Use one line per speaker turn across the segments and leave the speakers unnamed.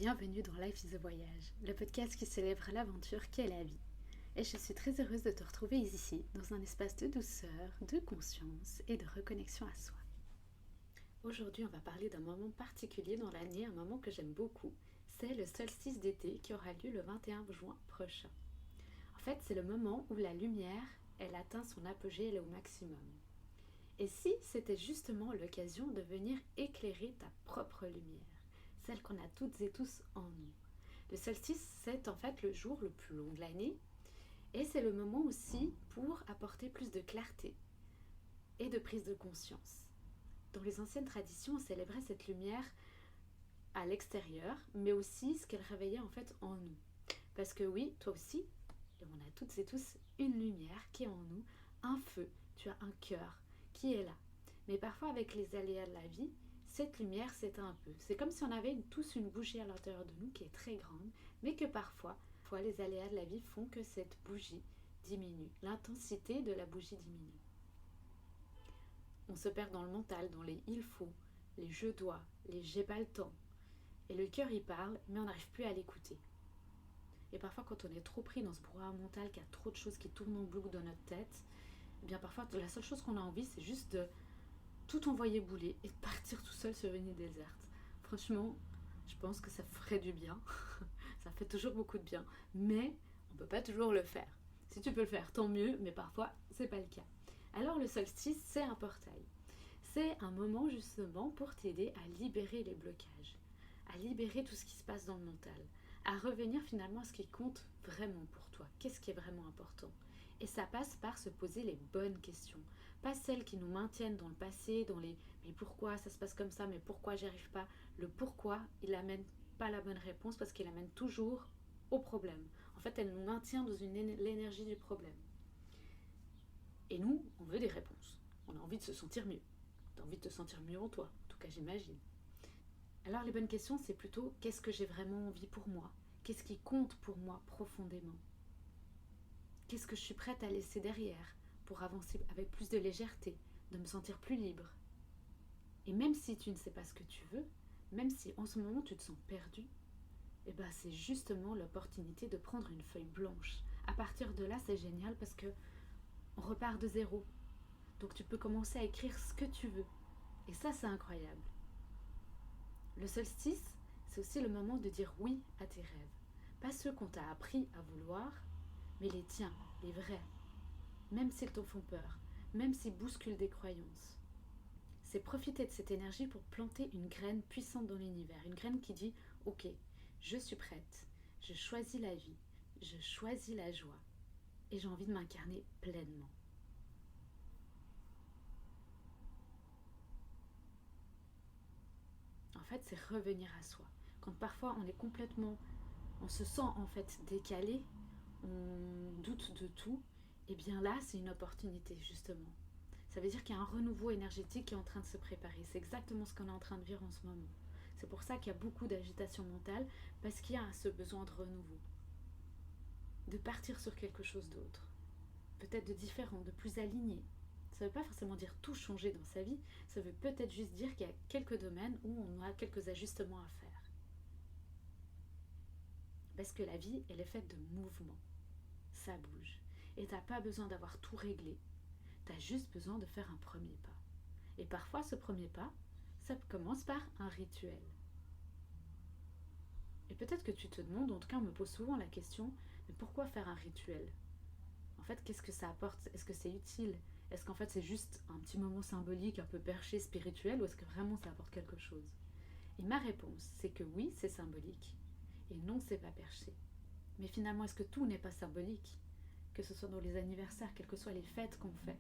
Bienvenue dans Life is a Voyage, le podcast qui célèbre l'aventure qu'est la vie. Et je suis très heureuse de te retrouver ici, dans un espace de douceur, de conscience et de reconnexion à soi. Aujourd'hui, on va parler d'un moment particulier dans l'année, un moment que j'aime beaucoup. C'est le solstice d'été qui aura lieu le 21 juin prochain. En fait, c'est le moment où la lumière, elle atteint son apogée, elle est au maximum. Et si c'était justement l'occasion de venir éclairer ta propre lumière, celle qu'on a toutes et tous en nous. Le solstice, c'est en fait le jour le plus long de l'année et c'est le moment aussi pour apporter plus de clarté et de prise de conscience. Dans les anciennes traditions, on célébrait cette lumière à l'extérieur, mais aussi ce qu'elle réveillait en fait en nous. Parce que oui, toi aussi, on a toutes et tous une lumière qui est en nous, un feu, tu as un cœur qui est là. Mais parfois avec les aléas de la vie, cette lumière s'éteint un peu. C'est comme si on avait tous une bougie à l'intérieur de nous qui est très grande, mais que parfois les aléas de la vie font que cette bougie diminue. L'intensité de la bougie diminue. On se perd dans le mental, dans les il faut, les je dois, les j'ai pas le temps. Et le cœur y parle, mais on n'arrive plus à l'écouter. Et parfois quand on est trop pris dans ce brouhaha mental, qu'il y a trop de choses qui tournent en boucle dans notre tête, eh bien parfois la seule chose qu'on a envie, c'est juste de tout envoyer bouler et de partir tout seul sur une île déserte. Franchement, je pense que ça ferait du bien. Ça fait toujours beaucoup de bien, mais on ne peut pas toujours le faire. Si tu peux le faire, tant mieux, mais parfois, c'est pas le cas. Alors le solstice, c'est un portail. C'est un moment justement pour t'aider à libérer les blocages, à libérer tout ce qui se passe dans le mental, à revenir finalement à ce qui compte vraiment pour toi. Qu'est-ce qui est vraiment important ? Et ça passe par se poser les bonnes questions. Pas celles qui nous maintiennent dans le passé, dans les « mais pourquoi ça se passe comme ça, mais pourquoi j'y arrive pas ?» Le pourquoi, il n'amène pas la bonne réponse parce qu'il amène toujours au problème. En fait, elle nous maintient dans l'énergie du problème. Et nous, on veut des réponses. On a envie de se sentir mieux. Tu as envie de te sentir mieux en toi, en tout cas j'imagine. Alors les bonnes questions, c'est plutôt qu'est-ce que j'ai vraiment envie pour moi ? Qu'est-ce qui compte pour moi profondément ? Qu'est-ce que je suis prête à laisser derrière pour avancer avec plus de légèreté, de me sentir plus libre ? Et même si tu ne sais pas ce que tu veux, même si en ce moment tu te sens perdu, eh ben c'est justement l'opportunité de prendre une feuille blanche. À partir de là, c'est génial parce que on repart de zéro. Donc tu peux commencer à écrire ce que tu veux. Et ça, c'est incroyable. Le solstice, c'est aussi le moment de dire oui à tes rêves. Pas ceux qu'on t'a appris à vouloir, mais les tiens, les vrais. Même s'ils t'en font peur, même s'ils bousculent des croyances. C'est profiter de cette énergie pour planter une graine puissante dans l'univers. Une graine qui dit « Ok, je suis prête, je choisis la vie, je choisis la joie et j'ai envie de m'incarner pleinement. » En fait, c'est revenir à soi. Quand parfois on est complètement, on se sent en fait décalé, on doute de tout, et bien là, c'est une opportunité justement. Ça veut dire qu'il y a un renouveau énergétique qui est en train de se préparer. C'est exactement ce qu'on est en train de vivre en ce moment. C'est pour ça qu'il y a beaucoup d'agitation mentale, parce qu'il y a ce besoin de renouveau. De partir sur quelque chose d'autre. Peut-être de différent, de plus aligné. Ça ne veut pas forcément dire tout changer dans sa vie, ça veut peut-être juste dire qu'il y a quelques domaines où on a quelques ajustements à faire. Parce que la vie, elle est faite de mouvements. Ça bouge. Et tu n'as pas besoin d'avoir tout réglé. Tu as juste besoin de faire un premier pas. Et parfois, ce premier pas, ça commence par un rituel. Et peut-être que tu te demandes, en tout cas on me pose souvent la question, mais pourquoi faire un rituel ? En fait, qu'est-ce que ça apporte ? Est-ce que c'est utile ? Est-ce qu'en fait c'est juste un petit moment symbolique, un peu perché, spirituel, ou est-ce que vraiment ça apporte quelque chose ? Et ma réponse, c'est que oui, c'est symbolique, et non, c'est pas perché. Mais finalement, est-ce que tout n'est pas symbolique ? Que ce soit dans les anniversaires, quelles que soient les fêtes qu'on fait.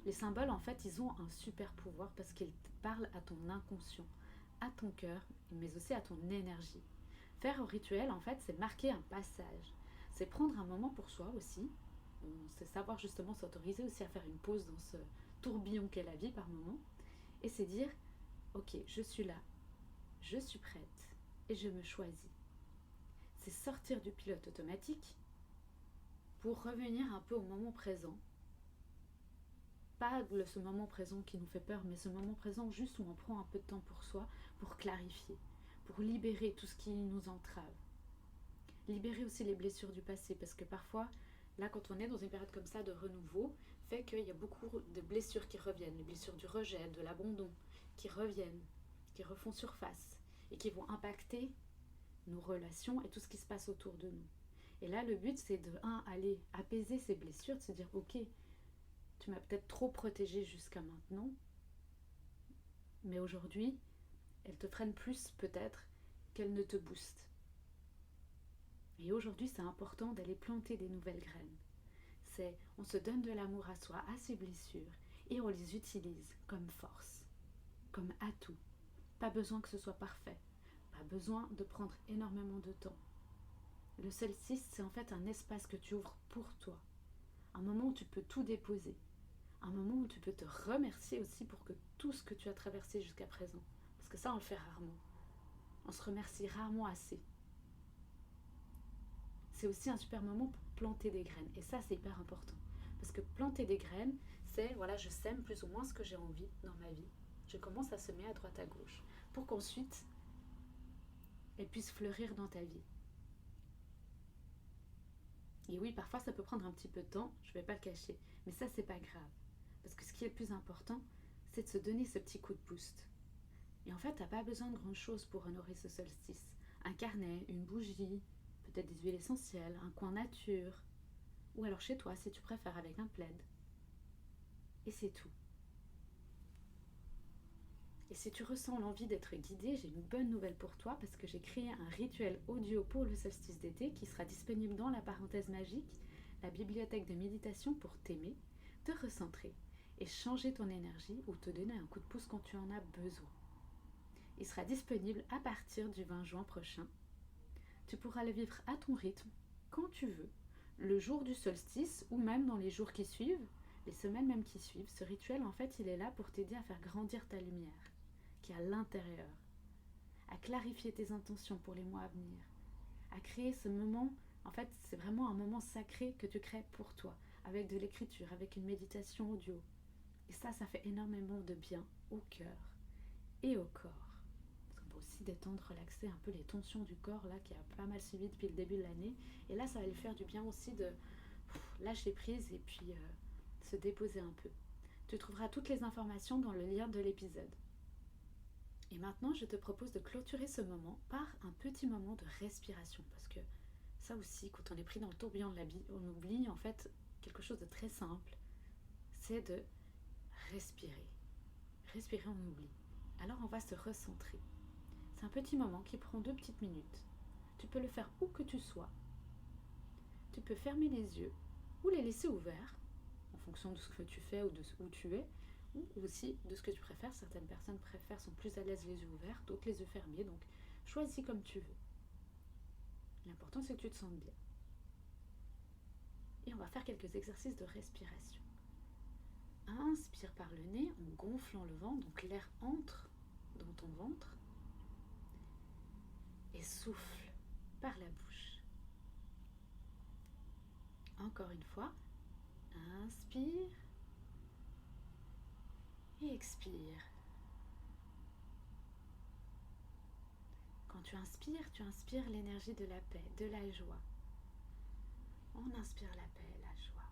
Les symboles, en fait, ils ont un super pouvoir parce qu'ils parlent à ton inconscient, à ton cœur, mais aussi à ton énergie. Faire un rituel, en fait, c'est marquer un passage. C'est prendre un moment pour soi aussi. C'est savoir justement s'autoriser aussi à faire une pause dans ce tourbillon qu'est la vie par moment. Et c'est dire, ok, je suis là, je suis prête et je me choisis. C'est sortir du pilote automatique pour revenir un peu au moment présent. Pas ce moment présent qui nous fait peur, mais ce moment présent juste où on prend un peu de temps pour soi, pour clarifier, pour libérer tout ce qui nous entrave. Libérer aussi les blessures du passé, parce que parfois, là, quand on est dans une période comme ça de renouveau, fait qu'il y a beaucoup de blessures qui reviennent, les blessures du rejet, de l'abandon, qui reviennent, qui refont surface et qui vont impacter nos relations et tout ce qui se passe autour de nous. Et là, le but, c'est de, aller apaiser ces blessures, de se dire, ok, tu m'as peut-être trop protégée jusqu'à maintenant, mais aujourd'hui, elles te freinent plus peut-être qu'elles ne te boostent. Et aujourd'hui, c'est important d'aller planter des nouvelles graines. On se donne de l'amour à soi, à ses blessures, et on les utilise comme force, comme atout. Pas besoin que ce soit parfait, pas besoin de prendre énormément de temps. Le solstice, c'est en fait un espace que tu ouvres pour toi. Un moment où tu peux tout déposer. Un moment où tu peux te remercier aussi pour tout ce que tu as traversé jusqu'à présent. Parce que ça, on le fait rarement. On se remercie rarement assez. C'est aussi un super moment pour planter des graines. Et ça, c'est hyper important. Parce que planter des graines, c'est, voilà, je sème plus ou moins ce que j'ai envie dans ma vie. Je commence à semer à droite à gauche. Pour qu'ensuite, elles puissent fleurir dans ta vie. Et oui, parfois, ça peut prendre un petit peu de temps, je ne vais pas le cacher. Mais ça, c'est pas grave. Parce que ce qui est le plus important, c'est de se donner ce petit coup de boost. Et en fait, tu n'as pas besoin de grandes choses pour honorer ce solstice. Un carnet, une bougie, peut-être des huiles essentielles, un coin nature, ou alors chez toi si tu préfères avec un plaid. Et c'est tout. Et si tu ressens l'envie d'être guidé, j'ai une bonne nouvelle pour toi parce que j'ai créé un rituel audio pour le solstice d'été qui sera disponible dans la parenthèse magique, la bibliothèque de méditation pour t'aimer, te recentrer et changer ton énergie ou te donner un coup de pouce quand tu en as besoin. Il sera disponible à partir du 20 juin prochain. Tu pourras le vivre à ton rythme, quand tu veux, le jour du solstice ou même dans les jours qui suivent, les semaines même qui suivent. Ce rituel, en fait, il est là pour t'aider à faire grandir ta lumière, qui est à l'intérieur, à clarifier tes intentions pour les mois à venir, à créer ce moment. En fait, c'est vraiment un moment sacré que tu crées pour toi, avec de l'écriture, avec une méditation audio. Et ça fait énormément de bien au cœur et au corps. Parce qu'on peut aussi détendre, relaxer un peu les tensions du corps, là, qui a pas mal suivi depuis le début de l'année. Et là, ça va lui faire du bien aussi de lâcher prise et puis se déposer un peu. Tu trouveras toutes les informations dans le lien de l'épisode. Et maintenant, je te propose de clôturer ce moment par un petit moment de respiration. Parce que ça aussi, quand on est pris dans le tourbillon de la vie, on oublie en fait quelque chose de très simple. C'est de respirer. Respirer, on oublie. Alors on va se recentrer. C'est un petit moment qui prend 2 petites minutes. Tu peux le faire où que tu sois. Tu peux fermer les yeux ou les laisser ouverts en fonction de ce que tu fais ou de où tu es, ou aussi de ce que tu préfères. Certaines personnes sont plus à l'aise les yeux ouverts, d'autres les yeux fermés, donc choisis comme tu veux. L'important, c'est que tu te sentes bien. Et on va faire quelques exercices de respiration. Inspire par le nez en gonflant le ventre, donc l'air entre dans ton ventre, et souffle par la bouche. Encore une fois, inspire et expire. Quand tu inspires l'énergie de la paix, de la joie. On inspire la paix, la joie.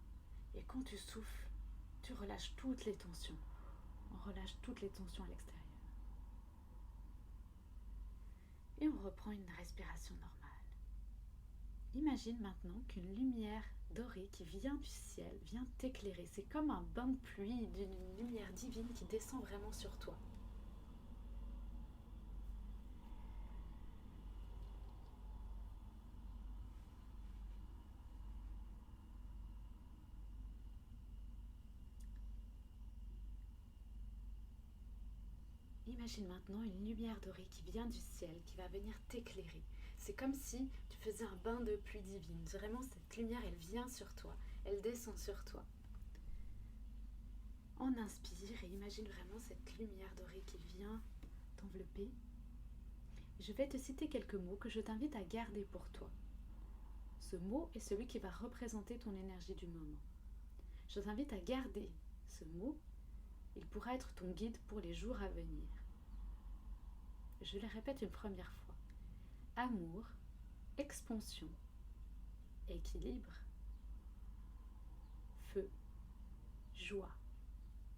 Et quand tu souffles, tu relâches toutes les tensions. On relâche toutes les tensions à l'extérieur. Et on reprend une respiration normale. Imagine maintenant qu'une lumière dorée qui vient du ciel vient t'éclairer. C'est comme un bain de pluie d'une lumière divine qui descend vraiment sur toi. Imagine maintenant une lumière dorée qui vient du ciel, qui va venir t'éclairer. C'est comme si tu faisais un bain de pluie divine. Vraiment, cette lumière, elle vient sur toi. Elle descend sur toi. On inspire et imagine vraiment cette lumière dorée qui vient t'envelopper. Je vais te citer quelques mots que je t'invite à garder pour toi. Ce mot est celui qui va représenter ton énergie du moment. Je t'invite à garder ce mot. Il pourra être ton guide pour les jours à venir. Je le répète une première fois. amour, expansion, équilibre, feu, joie.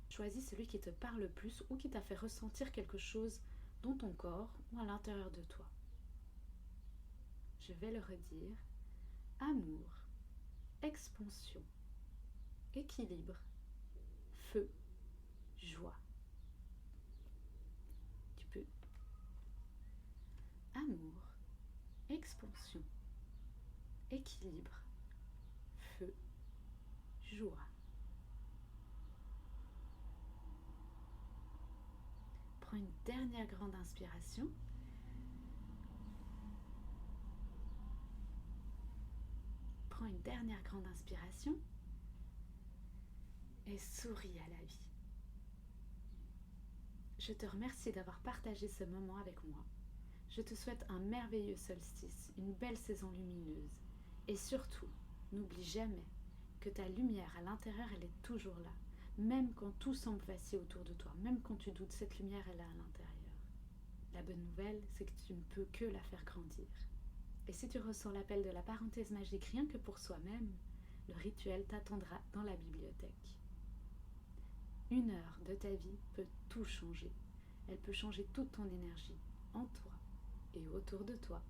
Choisis celui qui te parle le plus ou qui t'a fait ressentir quelque chose dans ton corps ou à l'intérieur de toi. Je vais le redire. Amour, expansion, équilibre, feu, joie. Tu peux. Amour, expansion, équilibre, feu, joie. Prends une dernière grande inspiration. Prends une dernière grande inspiration et souris à la vie. Je te remercie d'avoir partagé ce moment avec moi. Je te souhaite un merveilleux solstice, une belle saison lumineuse. Et surtout, n'oublie jamais que ta lumière à l'intérieur, elle est toujours là. Même quand tout semble vaciller autour de toi, même quand tu doutes, cette lumière, elle est à l'intérieur. La bonne nouvelle, c'est que tu ne peux que la faire grandir. Et si tu ressens l'appel de la parenthèse magique rien que pour soi-même, le rituel t'attendra dans la bibliothèque. 1 heure de ta vie peut tout changer. Elle peut changer toute ton énergie, en toi et autour de toi.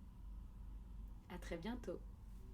À très bientôt.